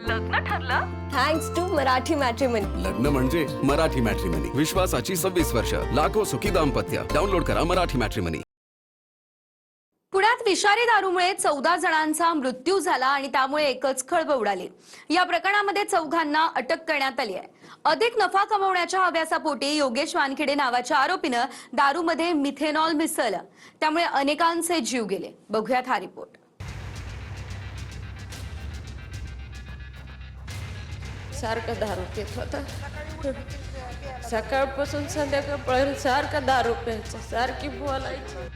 लग्न ठरलं? Thanks to Marathi matrimony. लग्न म्हणजे मराठी मॅट्रिमनी. विश्वासाची 26 वर्ष. लाखो सुखी दाम्पत्य. डाउनलोड करा मराठी मॅट्रिमनी. पुण्यात विषारी दारूमुळे 14 जणांचा मृत्यू झाला आणि त्यामुळे एकच खळबळ उडाली. या प्रकरणामध्ये 4घांना अटक करण्यात आली आहे. अधिक नफा कमवण्याच्या हव्यासापोटी योगेश वानखेडे नावाच्या आरोपीनं दारूमध्ये मिथेनॉल मिसळलं. त्यामुळे अनेकांचे जीव गेले. बघूयात हा रिपोर्ट. सारखं दारू पित होता. सकाळपासून संध्याकाळपर्यंत सारखं दारू प्यायचं, सारखी बोलायची.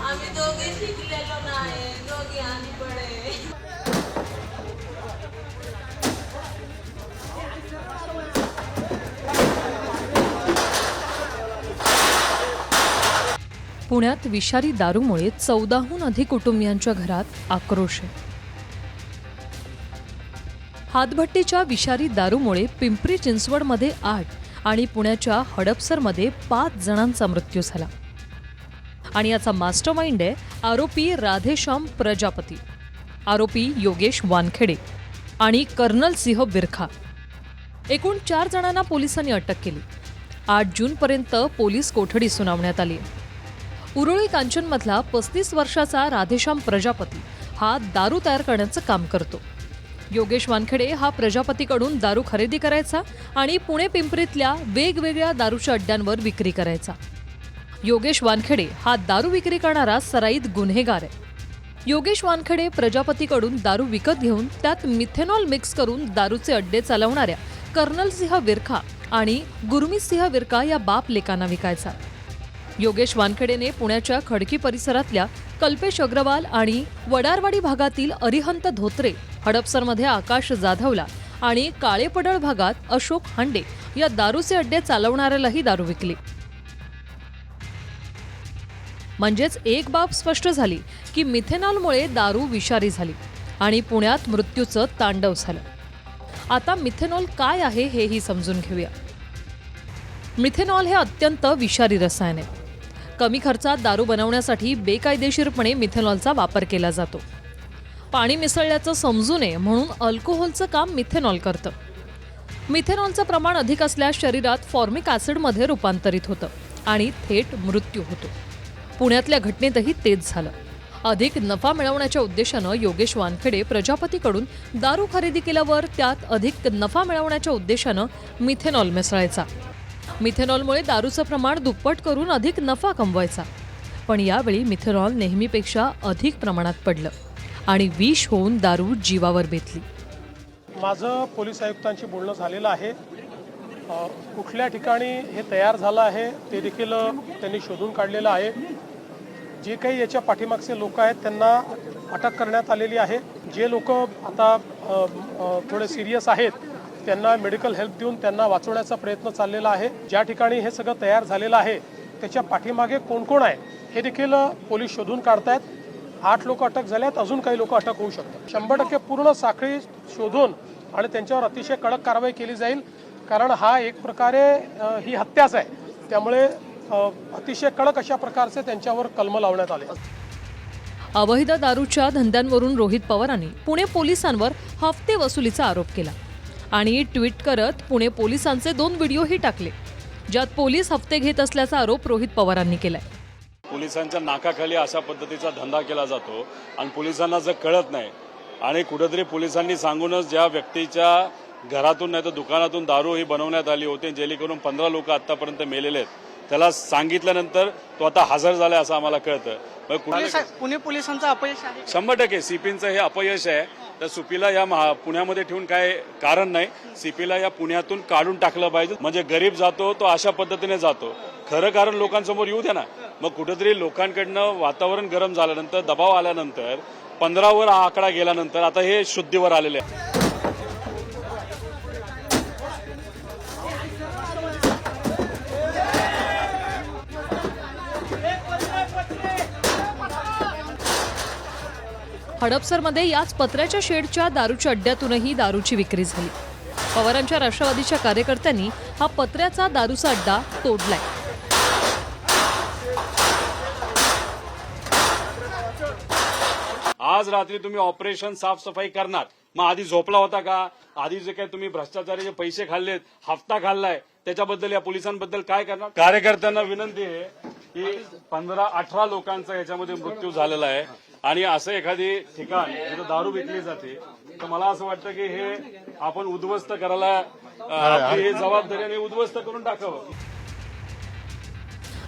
आम्ही दोघे शिकलेलो नाही, दोघे आणि पडे. पुण्यात विषारी दारूमुळे 14हून अधिक कुटुंबियांच्या घरात आक्रोश आहे. हातभट्टीच्या विषारी दारूमुळे पिंपरी चिंचवडमध्ये 8 आणि पुण्याच्या हडपसरमध्ये 5 जणांचा मृत्यू झाला. आणि याचा मास्टरमाइंड आहे आरोपी राधेश्याम प्रजापती, आरोपी योगेश वानखेडे आणि कर्नल सिंह विरखा. एकूण 4 जणांना पोलिसांनी अटक केली. 8 जूनपर्यंत पोलीस कोठडी सुनावण्यात आली. उरुळी कांचनमधला 35 वर्षाचा राधेश्याम प्रजापती हा दारू तयार करण्याचं काम करतो. योगेश वानखेडे हा प्रजापतीकडून दारू खरेदी करायचा आणि पुणे पिंपरीतल्या वेगवेगळ्या दारूच्या अड्ड्यांवर विक्री करायचा. योगेश वानखेडे हा दारू विक्री करणारा सराईत गुन्हेगार आहे. योगेश वानखेडे प्रजापतीकडून दारू विकत घेऊन त्यात मिथेनॉल मिक्स करून दारूचे अड्डे चालवणाऱ्या कर्नल सिंह विरखा आणि गुरमीत सिंह विरका या बाप लेकांना विकायचा. योगेश वानखेडेने पुण्याच्या खडकी परिसरातल्या कल्पेश अग्रवाल आणि वडारवाडी भागातील अरिहंत धोत्रे, हडपसरमध्ये आकाश जाधवला आणि काळेपडळ भागात अशोक हांडे या दारूचे अड्डे चालवणाऱ्यालाही दारू विकली. म्हणजेच एक बाब स्पष्ट झाली की मिथेनॉलमुळे दारू विषारी झाली आणि पुण्यात मृत्यूचं तांडव झालं. आता मिथेनॉल काय आहे हेही समजून घेऊया. मिथेनॉल हे अत्यंत विषारी रसायन आहे. कमी खर्चात दारू बनवण्यासाठी बेकायदेशीरपणे मिथेनॉलचा वापर केला जातो. पाणी मिसळल्याचं समजू नये म्हणून अल्कोहोलचं काम मिथेनॉल करतं. मिथेनॉलचं प्रमाण अधिक असल्यास शरीरात फॉर्मिक ॲसिडमध्ये रूपांतरित होतं आणि थेट मृत्यू होतो. पुण्यातल्या घटनेतही तेच झालं. अधिक नफा मिळवण्याच्या उद्देशानं योगेश वानखेडे प्रजापतीकडून दारू खरेदी केल्यावर त्यात अधिक नफा मिळवण्याच्या उद्देशानं मिथेनॉल मिसळायचा. मिथेनॉलमुळे दारूचं प्रमाण दुप्पट करून अधिक नफा कमवायचा. पण यावेळी मिथेनॉल नेहमीपेक्षा अधिक प्रमाणात पडलं आणि विष होऊन दारू जीवावर बेतली. माझं पोलीस आयुक्तांशी बोलणं झालेलं आहे. कुठल्या ठिकाणी हे तयार झालं आहे ते देखील त्यांनी शोधून काढलेलं आहे. जे काही याच्या पाठीमागचे लोक आहेत त्यांना अटक करण्यात आलेली आहे. जे लोक आता थोडे सिरियस आहेत त्यांना मेडिकल हेल्प देऊन त्यांना वाचवण्याचा प्रयत्न चाललेला आहे. ज्या ठिकाणी हे सगळं तयार झालेलं आहे त्याच्या पाठीमागे कोण कोण आहे हे देखील पोलीस शोधून काढतायत. 8 लोक अटक झाल्यात, अजून काही लोक अटक होऊ शकतात. 100% पूर्ण साखळी शोधून आणि त्यांच्यावर अतिशय कडक कारवाई केली जाईल. कारण हा एक प्रकारे ही हत्याच आहे. त्यामुळे अतिशय कडक अशा प्रकारचे त्यांच्यावर कलम लावण्यात आले. अवैध दारूच्या धंद्यांवरून रोहित पवारांनी पुणे पोलिसांवर हफ्ते वसुलीचा आरोप केला आणि ट्विट करत पुणे पोलिसांचे 2 व्हिडिओही टाकले ज्यात पोलीस हफ्ते घेत असल्याचा आरोप रोहित पवारांनी केलाय. पोलिसांच्या नाकाखाली अशा पद्धतीचा धंदा केला जातो आणि पोलिसांना जर कळत नाही आणि कुठेतरी पोलिसांनी सांगूनच ज्या व्यक्तीच्या घरातून नाही तर दुकानातून दारू ही बनवण्यात आली होती, जेणेकरून 15 लोक आतापर्यंत मेलेले आहेत, त्याला सांगितल्यानंतर तो आता हजर झालाय असं आम्हाला कळतं. पुणे पोलिसांचं अपयश आहे. 100% सीपीचं हे अपयश आहे. तर सुपीला या पुण्यामध्ये ठेवून काय कारण नाही. सीपीला या पुण्यातून काढून टाकलं पाहिजे. म्हणजे गरीब जातो तो अशा पद्धतीने जातो. खरं कारण लोकांसमोर येऊ द्या ना. मग कुठेतरी लोकांकडनं वातावरण गरम झाल्यानंतर, दबाव आल्यानंतर, 15वर हा आकडा गेल्यानंतर आता हे शुद्धीवर आलेले आहे. हडपसरमध्ये याच पत्र्याच्या शेडच्या दारूच्या अड्ड्यातूनही दारूची विक्री झाली. पवारांच्या राष्ट्रवादीच्या कार्यकर्त्यांनी हा पत्र्याचा दारूचा अड्डा तोडलाय. आज रात्री तुम्ही ऑपरेशन साफसफाई करणार, मग आधी झोपला होता का? आधी जे काही तुम्ही भ्रष्टाचाराचे पैसे खाल्लेत, हप्ता खाल्लाय, त्याच्याबद्दल या पोलिसांबद्दल काय करणार? कार्यकर्त्यांना विनंती आहे की 15-18 लोकांचा याच्यामध्ये मृत्यू झालेला आहे आणि असं एखादी ठिकाण जिथं दारू विकली जाते, तर मला असं वाटतं की हे आपण उद्ध्वस्त करायला आपली ही जबाबदारी आणि उद्ध्वस्त करून टाकावं.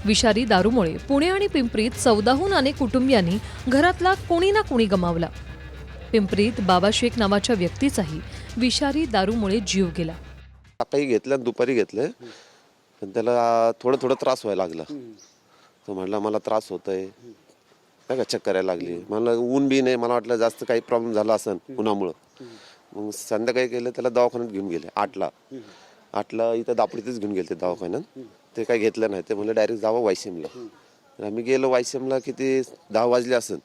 विषारी दारूमुळे पुणे आणि पिंपरीत 14हून अनेक कुटुंबियांनी घरातला कोणी ना कोणी गमावला. पिंपरीत बाबा शेख नावाच्या व्यक्तीचाही विषारी दारूमुळे जीव गेला. काही घेतलं, दुपारी घेतलं, पण त्याला थोडं त्रास व्हायला लागला. तो म्हटला मला त्रास होतोय, काय का चक्कर यायला लागली. मला ऊन बी नाही, मला वाटलं जास्त काही प्रॉब्लेम झाला असेल उन्हामुळं. मग संध्याकाळी केलं, त्याला दवाखान्यात घेऊन गेले. 8ला इथं दापोलीतच घेऊन गेले ते दवाखान्यात. ते काही घेतलं नाही, ते म्हणलं डायरेक्ट जावं वायसीएमला. तर आम्ही गेलो वायसीएमला, किती 10 वाजले असेल.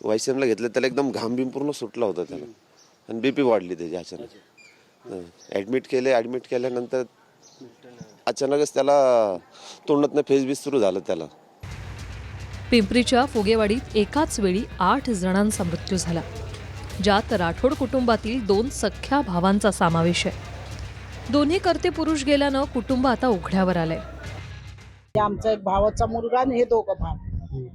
वायसीएमला घेतलं, त्याला एकदम घाम बिम पूर्ण सुटला होता त्याला, आणि BP वाढली त्याची अचानक. ॲडमिट केल्यानंतर अचानकच त्याला तोंडातनं फेसबीस सुरू झालं त्याला. पिंपरीच्या फुगेवाडीत एकाच वेळी 8 जणांचा मृत्यू झाला, ज्यात राठोड कुटुंबातील 2 सख्ख्या भावांचा समावेश आहे. दोन्ही कर्ते पुरुष गेल्यानं कुटुंब आता उघड्यावर आलंय. आमचा एक भावाचा मुलगा आणि हे दोघं भाव.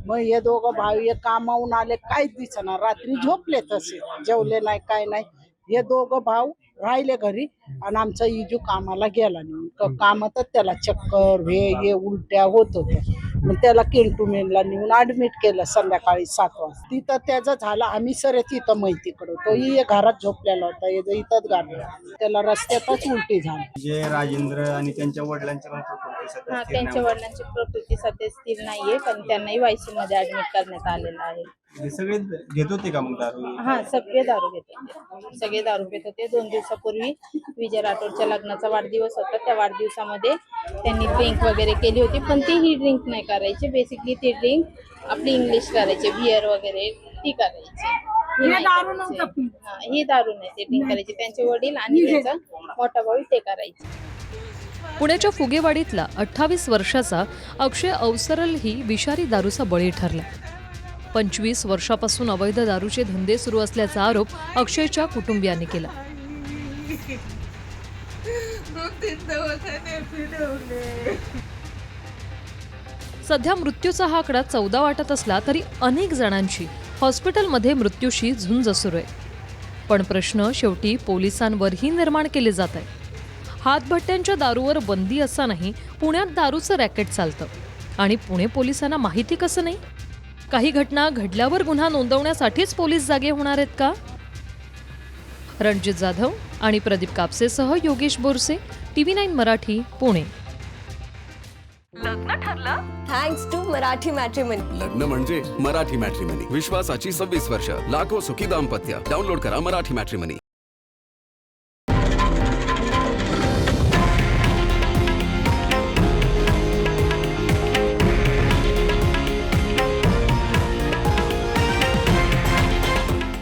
मग हे दोघं भाव एक कामावून आले, काहीच दिसणार. रात्री झोपले, तसे जेवले नाही, काय नाही. हे दोघं भाव राहिले घरी आणि आमचा इजू कामाला गेला नाही. कामातच त्याला चक्कर हे उलट्या होत होत्या. मग त्याला कॅन्टोन्मेंटला नेऊन ऍडमिट केलं संध्याकाळी 7 वाजता. तिथं त्याचं झालं. आम्ही सर तिथं माहितीकडे तोही घरात झोपलेला होता, इथंच गाडला. त्याला रस्त्यातच उलटी झाली. जे राजेंद्र आणि त्यांच्या वडिलांच्या त्यांच्या वडिलांची प्रकृती सध्या स्थिर नाहीये, पण त्यांनाही वायसी मध्ये ऍडमिट करण्यात आलेलं आहे. सगळे घेत होते का मग दारू? हा, सगळे दारू घेत होते. सगळे दारू घेत होते. 2 दिवसापूर्वी विजय राठोडच्या लग्नाचा वाढदिवस होता. त्या वाढदिवसामध्ये त्यांनी ड्रिंक वगैरे केली होती, पण ती ही ड्रिंक नाही करायची. बेसिकली ती ड्रिंक आपली इंग्लिश करायची, बियर वगैरे ती करायची. ही दारू नाही ते ड्रिंक करायची. त्यांचे वडील आणि त्यांचा मोठा भाऊ ते करायचे. पुण्याच्या फुगेवाडीतला 28 वर्षाचा अक्षय अवसरल ही विषारी दारूचा बळी ठरला. 25 वर्षापासून अवैध दारूचे धंदे सुरू असल्याचा आरोप अक्षयच्या कुटुंबियांनी केला. सध्या मृत्यूचा हा आकडा 14 वाटत असला तरी अनेक जणांची हॉस्पिटलमध्ये मृत्यूशी झुंज सुरू आहे. पण प्रश्न शेवटी पोलिसांवरही निर्माण केले जात आहे. हातभट्ट्यांच्या दारूवर बंदी असतानाही पुण्यात दारूचं रॅकेट चालतं आणि पुणे पोलिसांना माहिती कसं नाही? काही घटना घडल्यावर गुन्हा नोंदवण्यासाठीच पोलीस जागे होणार आहेत का? रणजित जाधव आणि प्रदीप कापसेसह योगेश बोरसे, TV9 मराठी, पुणे. लग्न ठरलं थँक्स टू मराठी मॅट्रिमनी. लग्न म्हणजे मराठी मॅट्रिमनी. विश्वासाची 26 वर्ष, लाखो सुखी दाम्पत्य. डाउनलोड करा मराठी मॅट्रिमनी.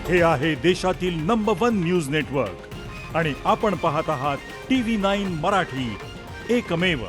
हे आहे देशातील नंबर 1 न्यूज नेटवर्क आणि आपण पाहत आहात TV9 मराठी, एकमेव.